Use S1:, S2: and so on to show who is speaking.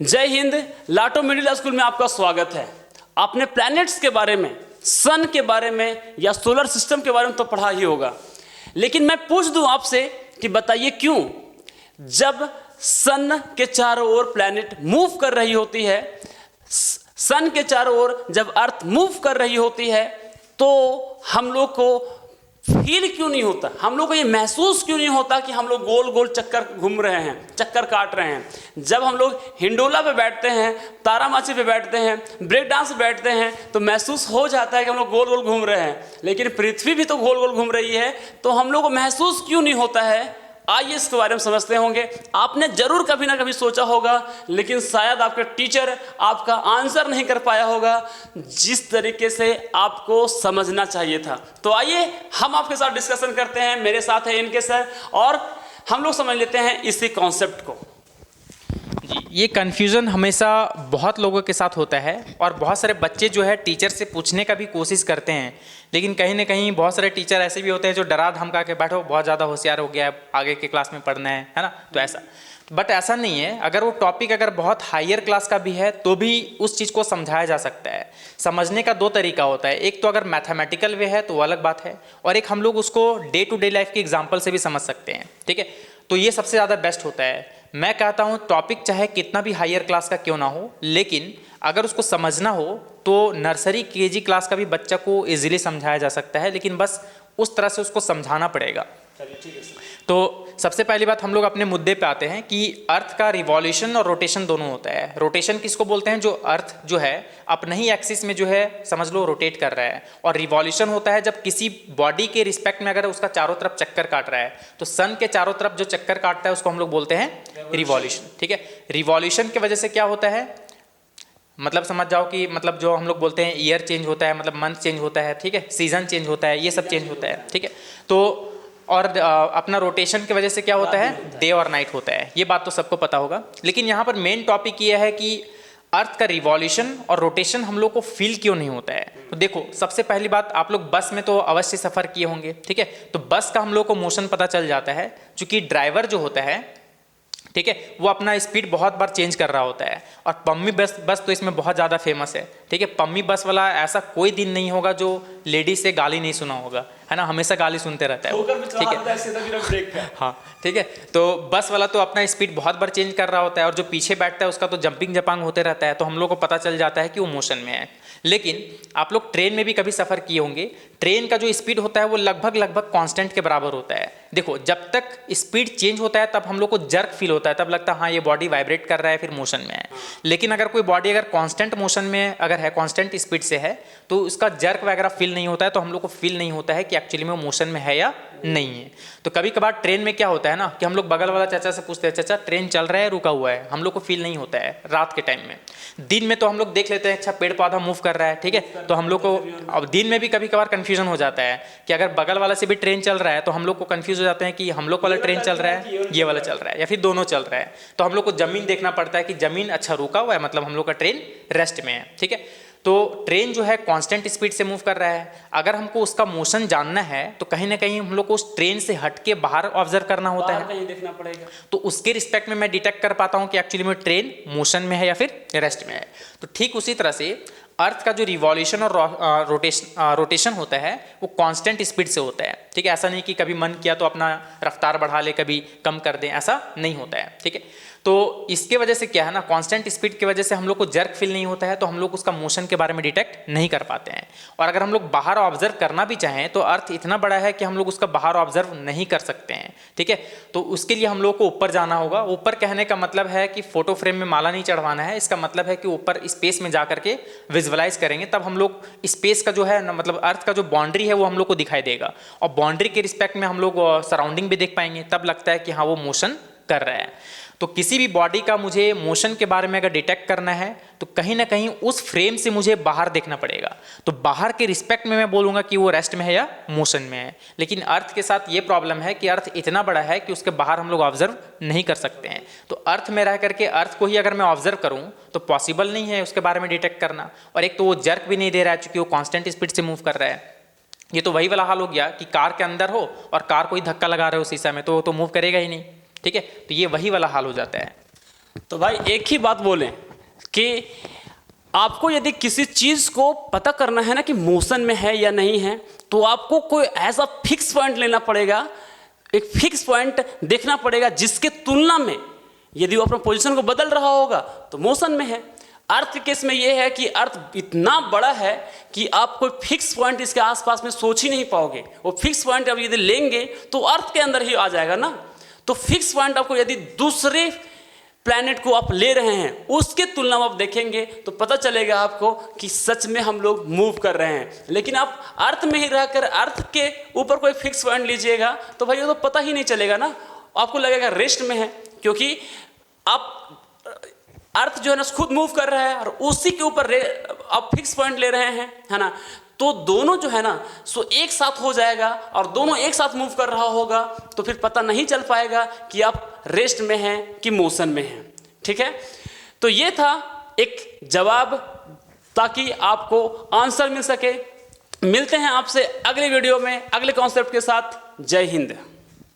S1: जय Hind. लाटो middle school में आपका स्वागत है। आपने प्लैनेट्स के बारे में, सन के बारे में या सोलर सिस्टम के बारे में तो पढ़ा ही होगा, लेकिन मैं पूछ दूं आपसे कि बताइए क्यों जब सन के चारों ओर प्लैनेट मूव कर रही होती है, सन के चारों ओर जब अर्थ मूव कर रही होती है, तो हम लोग को फील क्यों नहीं होता, हम लोग को ये महसूस क्यों नहीं होता कि हम लोग गोल गोल चक्कर घूम रहे हैं, चक्कर काट रहे हैं। जब हम लोग हिंडोला पे बैठते हैं, तारामाची पे बैठते हैं, ब्रेक डांस पे बैठते हैं, तो महसूस हो जाता है कि हम लोग गोल गोल घूम रहे हैं, लेकिन पृथ्वी भी तो गोल गोल घूम रही है, तो हम लोग को महसूस क्यों नहीं होता है। आइए इसके बारे में समझते होंगे। आपने जरूर कभी ना कभी सोचा होगा, लेकिन शायद आपके टीचर आपका आंसर नहीं कर पाया होगा जिस तरीके से आपको समझना चाहिए था। तो आइए हम आपके साथ डिस्कशन करते हैं। मेरे साथ है इनके सर, और हम लोग समझ लेते हैं इसी कॉन्सेप्ट को।
S2: जी, ये कन्फ्यूज़न हमेशा बहुत लोगों के साथ होता है और बहुत सारे बच्चे जो है टीचर से पूछने का भी कोशिश करते हैं, लेकिन कहीं ना कहीं बहुत सारे टीचर ऐसे भी होते हैं जो डरा धमका के बैठो, बहुत ज़्यादा होशियार हो गया है, आगे के क्लास में पढ़ना है ना, तो ऐसा। बट ऐसा नहीं है। अगर वो टॉपिक अगर बहुत हायर क्लास का भी है तो भी उस चीज़ को समझाया जा सकता है। समझने का दो तरीका होता है, एक तो अगर मैथमेटिकल वे है तो वो अलग बात है, और एक हम लोग उसको डे टू डे लाइफ के एग्जाम्पल से भी समझ सकते हैं। ठीक है, तो ये सबसे ज़्यादा बेस्ट होता है। मैं कहता हूँ टॉपिक चाहे कितना भी हायर क्लास का क्यों ना हो, लेकिन अगर उसको समझना हो तो नर्सरी केजी क्लास का भी बच्चा को इजीली समझाया जा सकता है, लेकिन बस उस तरह से उसको समझाना पड़ेगा। तो सबसे पहली बात हम लोग अपने मुद्दे पे आते हैं कि अर्थ का रिवॉल्यूशन और रोटेशन दोनों होता है। रोटेशन किसको बोलते हैं? जो अर्थ जो है अपने ही एक्सिस में जो है समझ लो रोटेट कर रहा है, और रिवॉल्यूशन होता है जब किसी बॉडी के रिस्पेक्ट में अगर उसका चारों तरफ चक्कर काट रहा है। तो सन के चारों तरफ जो चक्कर काटता है उसको हम लोग बोलते हैं रिवॉल्यूशन। ठीक है, रिवॉल्यूशन की वजह से क्या होता है, मतलब समझ जाओ कि मतलब जो हम लोग बोलते हैं ईयर चेंज होता है, मतलब मंथ चेंज होता है, ठीक है, सीजन चेंज होता है, ये सब चेंज होता है। ठीक है, तो और अपना रोटेशन की वजह से क्या होता है, डे और नाइट होता है। ये बात तो सबको पता होगा, लेकिन यहाँ पर मेन टॉपिक ये है कि अर्थ का रिवॉल्यूशन और रोटेशन हम लोग को फील क्यों नहीं होता है। तो देखो, सबसे पहली बात, आप लोग बस में तो अवश्य सफ़र किए होंगे। ठीक है, तो बस का हम लोग को मोशन पता चल जाता है, क्योंकि ड्राइवर जो होता है, ठीक है, वो अपना स्पीड बहुत बार चेंज कर रहा होता है। और पम्मी बस तो इसमें बहुत ज़्यादा फेमस है। ठीक है, पम्मी बस वाला ऐसा कोई दिन नहीं होगा जो लेडी से गाली नहीं सुना होगा, है ना, हमेशा गाली सुनते रहता है वो। ठीक है, हाँ, ठीक है, तो बस वाला तो अपना स्पीड बहुत बार चेंज कर रहा होता है, और जो पीछे बैठता है उसका तो जंपिंग जपांग होते रहता है, तो हम लोग को पता चल जाता है कि वो मोशन में है। लेकिन आप लोग ट्रेन में भी कभी सफ़र किए होंगे, ट्रेन का जो स्पीड होता है वो लगभग कांस्टेंट के बराबर होता है। देखो, जब तक स्पीड चेंज होता है तब हम लोग को जर्क फील होता है, तब लगता है हाँ ये बॉडी वाइब्रेट कर रहा है, फिर मोशन में है। लेकिन अगर कोई बॉडी अगर कांस्टेंट मोशन में अगर है, कांस्टेंट स्पीड से है, तो उसका जर्क वगैरह फील नहीं होता है, तो हम लोग को फील नहीं होता है कि एक्चुअली में वो मोशन में है या नहीं है। तो कभी कभार ट्रेन में क्या होता है ना कि हम लोग बगल वाला चाचा से पूछते हैं, चाचा ट्रेन चल रहा है रुका हुआ है, हम लोग को फील नहीं होता है रात के टाइम में। दिन में तो हम लोग देख लेते हैं अच्छा पेड़ पौधा मूव कर रहा है, ठीक है, तो हम लोग को अब दिन में भी कभी कभार कन्फ्यूजन हो जाता है कि अगर बगल वाला से भी ट्रेन चल रहा है तो हम लोग को कन्फ्यूज हो जाते हैं कि हम लोग वाला ट्रेन चल रहा है, ये वाला चल रहा है, या फिर दोनों चल रहा है। तो हम लोग को जमीन देखना पड़ता है कि जमीन अच्छा रुका हुआ है, मतलब हम लोग का ट्रेन रेस्ट में है। ठीक है, तो ट्रेन जो है कांस्टेंट स्पीड से मूव कर रहा है। अगर हमको उसका मोशन जानना है तो कहीं ना कहीं हम लोग को उस ट्रेन से हट के बाहर ऑब्जर्व करना होता है,
S1: कहीं देखना पड़ेगा, तो
S2: उसके रिस्पेक्ट में मैं डिटेक्ट कर पाता हूँ कि एक्चुअली में ट्रेन मोशन में है या फिर रेस्ट में है। तो ठीक उसी तरह से अर्थ का जो रिवॉल्यूशन और रोटेशन होता है वो कांस्टेंट स्पीड से होता है। ठीक है, ऐसा नहीं कि कभी मन किया तो अपना रफ्तार बढ़ा ले, कभी कम कर दें, ऐसा नहीं होता है। ठीक है, तो इसके वजह से क्या है ना, कांस्टेंट स्पीड की वजह से हम लोग को जर्क फील नहीं होता है, तो हम लोग उसका मोशन के बारे में डिटेक्ट नहीं कर पाते हैं। और अगर हम लोग बाहर ऑब्जर्व करना भी चाहें तो अर्थ इतना बड़ा है कि हम लोग उसका बाहर ऑब्जर्व नहीं कर सकते हैं। ठीक है, तो उसके लिए हम लोग को ऊपर जाना होगा। ऊपर कहने का मतलब है कि फोटो फ्रेम में माला नहीं चढ़वाना है, इसका मतलब है कि ऊपर स्पेस में जा करके विजुअलाइज करेंगे, तब हम लोग स्पेस का जो है ना, मतलब अर्थ का जो बाउंड्री है वो हम लोग को दिखाई देगा, और बाउंड्री के रिस्पेक्ट में हम लोग सराउंडिंग भी देख पाएंगे, तब लगता है कि हाँ वो मोशन कर रहा है। तो किसी भी बॉडी का मुझे मोशन के बारे में अगर डिटेक्ट करना है तो कहीं ना कहीं उस फ्रेम से मुझे बाहर देखना पड़ेगा। तो बाहर के रिस्पेक्ट में मैं बोलूँगा कि वो रेस्ट में है या मोशन में है। लेकिन अर्थ के साथ ये प्रॉब्लम है कि अर्थ इतना बड़ा है कि उसके बाहर हम लोग ऑब्जर्व नहीं कर सकते हैं। तो अर्थ में रह करके अर्थ को ही अगर मैं ऑब्जर्व करूँ तो पॉसिबल नहीं है उसके बारे में डिटेक्ट करना। और एक तो वो जर्क भी नहीं दे रहा है चूँकि वो कॉन्स्टेंट स्पीड से मूव कर रहा है। ये तो वही वाला हाल हो गया कि कार के अंदर हो और कार को ही धक्का लगा रहे हो शीशा में, तो वो तो मूव करेगा ही नहीं। ठीक है, तो ये वही वाला हाल हो जाता है।
S1: तो भाई एक ही बात बोलें कि आपको यदि किसी चीज़ को पता करना है ना कि मोशन में है या नहीं है, तो आपको कोई ऐसा फिक्स पॉइंट लेना पड़ेगा, एक फिक्स पॉइंट देखना पड़ेगा जिसके तुलना में यदि वो अपना पोजीशन को बदल रहा होगा तो मोशन में है। अर्थ के केस में ये है कि अर्थ इतना बड़ा है कि आप कोई फिक्स पॉइंट इसके आसपास में सोच ही नहीं पाओगे। वो फिक्स पॉइंट अब यदि लेंगे तो अर्थ के अंदर ही आ जाएगा ना। तो फिक्स पॉइंट आपको यदि दूसरे प्लैनेट को आप ले रहे हैं उसके तुलना में आप देखेंगे तो पता चलेगा आपको कि सच में हम लोग मूव कर रहे हैं। लेकिन आप अर्थ में ही रहकर अर्थ के ऊपर कोई फिक्स पॉइंट लीजिएगा तो भाई वो तो पता ही नहीं चलेगा ना, आपको लगेगा रेस्ट में है, क्योंकि आप अर्थ जो है ना खुद मूव कर रहा है और उसी के ऊपर आप फिक्स पॉइंट ले रहे हैं, है ना। तो दोनों जो है ना सो एक साथ हो जाएगा और दोनों एक साथ मूव कर रहा होगा तो फिर पता नहीं चल पाएगा कि आप रेस्ट में हैं कि मोशन में हैं। ठीक है, तो ये था एक जवाब ताकि आपको आंसर मिल सके। मिलते हैं आपसे अगले वीडियो में अगले कॉन्सेप्ट के साथ। जय हिंद।